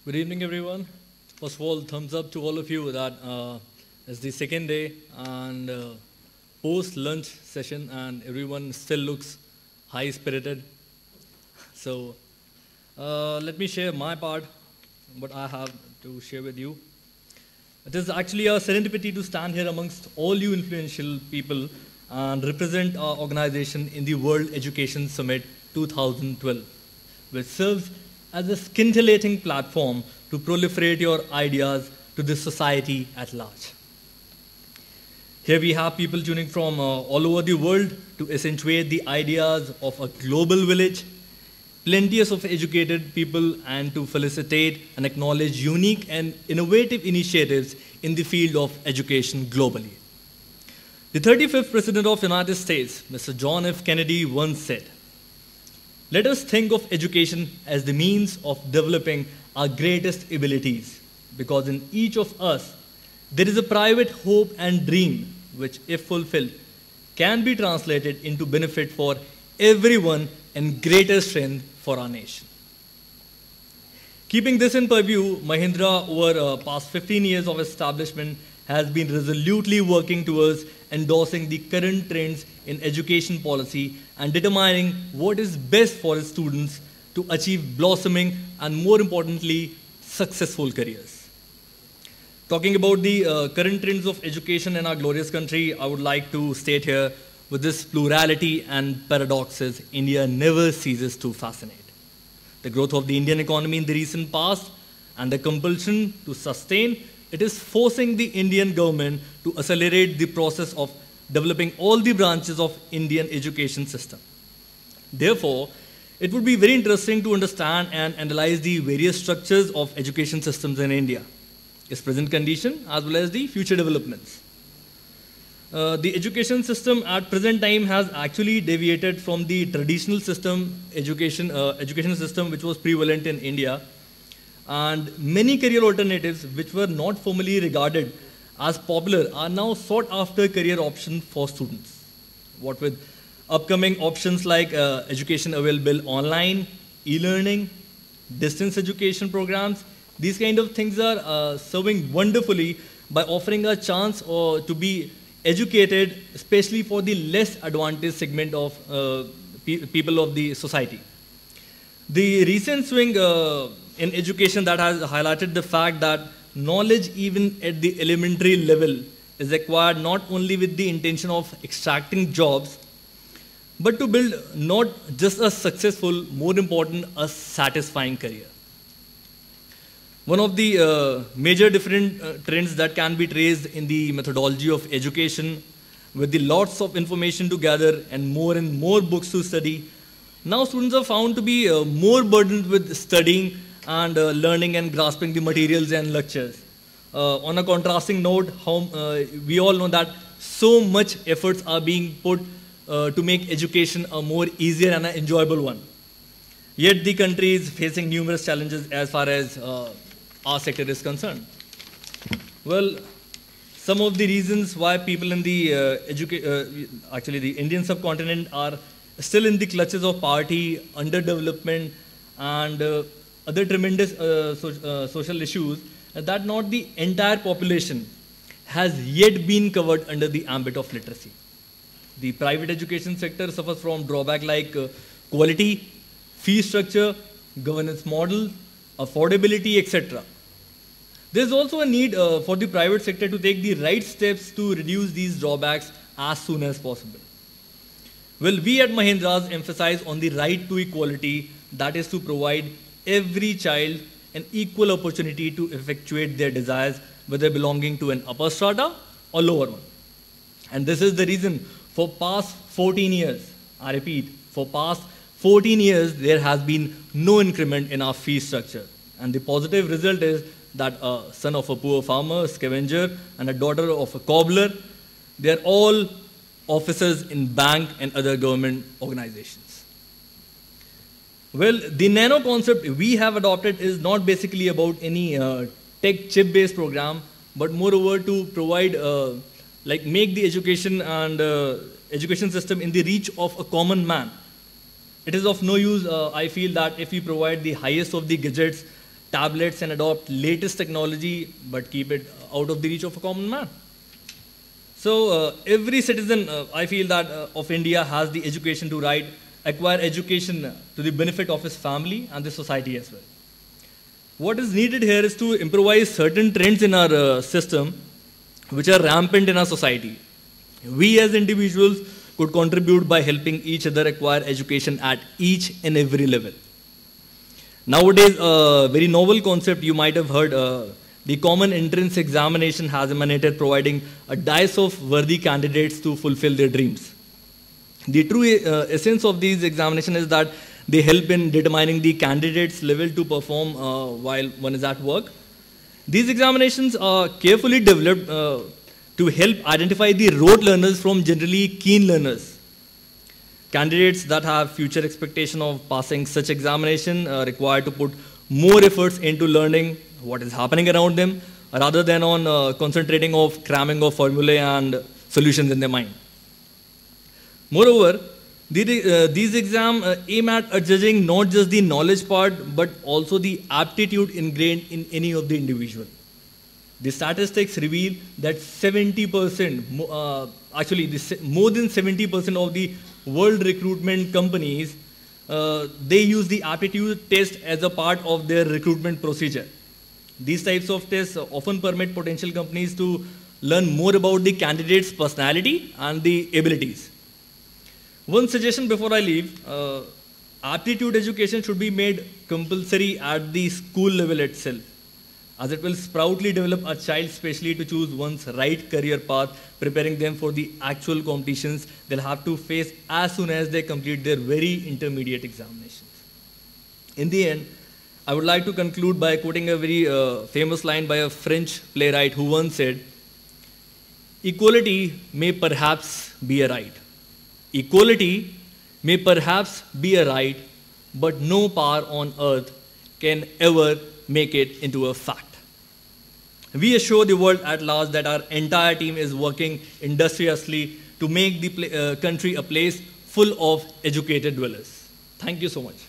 Good evening, everyone. First of all, thumbs up to all of you that it's the second day and post-lunch session, and everyone still looks high-spirited. So let me share my part, what I have to share with you. It is actually a serendipity to stand here amongst all you influential people and represent our organization in the World Education Summit 2012, which serves as a scintillating platform to proliferate your ideas to the society at large. Here we have people tuning from all over the world to accentuate the ideas of a global village, plenteous of educated people, and to felicitate and acknowledge unique and innovative initiatives in the field of education globally. The 35th President of the United States, Mr. John F. Kennedy, once said, "Let us think of education as the means of developing our greatest abilities, because in each of us there is a private hope and dream which, if fulfilled, can be translated into benefit for everyone and greater strength for our nation." Keeping this in purview, Mahindra, over past 15 years of establishment, has been resolutely working towards endorsing the current trends in education policy and determining what is best for its students to achieve blossoming and, more importantly, successful careers. Talking about the current trends of education in our glorious country, I would like to state here, with this plurality and paradoxes, India never ceases to fascinate. The growth of the Indian economy in the recent past and the compulsion to sustain it is forcing the Indian government to accelerate the process of developing all the branches of Indian education system. Therefore, it would be very interesting to understand and analyze the various structures of education systems in India, its present condition as well as the future developments. The education system at present time has actually deviated from the traditional education system which was prevalent in India, and many career alternatives which were not formally regarded as popular are now sought after career options for students. What with upcoming options like education available online, e-learning, distance education programs, these kind of things are serving wonderfully by offering a chance to be educated, especially for the less advantaged segment of people of the society. The recent swing in education that has highlighted the fact that knowledge, even at the elementary level, is acquired not only with the intention of extracting jobs, but to build not just a successful, more important, a satisfying career. One of the major different trends that can be traced in the methodology of education, with the lots of information to gather and more books to study, now students are found to be more burdened with studying and learning and grasping the materials and lectures. On a contrasting note, we all know that so much efforts are being put to make education a more easier and an enjoyable one. Yet the country is facing numerous challenges as far as our sector is concerned. Well, some of the reasons why people in the actually the Indian subcontinent are still in the clutches of poverty, underdevelopment, and other tremendous social issues, that not the entire population has yet been covered under the ambit of literacy. The private education sector suffers from drawback like quality, fee structure, governance model, affordability, etc. There is also a need for the private sector to take the right steps to reduce these drawbacks as soon as possible. Well, we at Mahindras emphasize on the right to equality, that is to provide every child an equal opportunity to effectuate their desires, whether belonging to an upper strata or lower one. And this is the reason for past 14 years, I repeat, for past 14 years, there has been no increment in our fee structure. And the positive result is that a son of a poor farmer, scavenger, and a daughter of a cobbler, they are all officers in bank and other government organizations. Well, the nano concept we have adopted is not basically about any tech chip-based program, but moreover to provide, make the education and education system in the reach of a common man. It is of no use, I feel, that if we provide the highest of the gadgets tablets and adopt latest technology, but keep it out of the reach of a common man. So every citizen, I feel that of India has the education to acquire education to the benefit of his family and the society as well. What is needed here is to improvise certain trends in our system which are rampant in our society. We as individuals could contribute by helping each other acquire education at each and every level. Nowadays, a very novel concept you might have heard, the common entrance examination has emanated, providing a dice of worthy candidates to fulfill their dreams. The true essence of these examinations is that they help in determining the candidate's level to perform while one is at work. These examinations are carefully developed to help identify the rote learners from generally keen learners. Candidates that have future expectation of passing such examination are required to put more efforts into learning what is happening around them rather than on concentrating of cramming of formulae and solutions in their mind. Moreover, these exams aim at judging not just the knowledge part but also the aptitude ingrained in any of the individual. The statistics reveal that 70%, more than 70% of the world recruitment companies, they use the aptitude test as a part of their recruitment procedure. These types of tests often permit potential companies to learn more about the candidate's personality and the abilities. One suggestion before I leave, aptitude education should be made compulsory at the school level itself, as it will sproutly develop a child specially to choose one's right career path, preparing them for the actual competitions they'll have to face as soon as they complete their very intermediate examinations. In the end, I would like to conclude by quoting a very famous line by a French playwright who once said, "Equality may perhaps be a right. Equality may perhaps be a right, but no power on earth can ever make it into a fact." We assure the world at large that our entire team is working industriously to make the country a place full of educated dwellers. Thank you so much.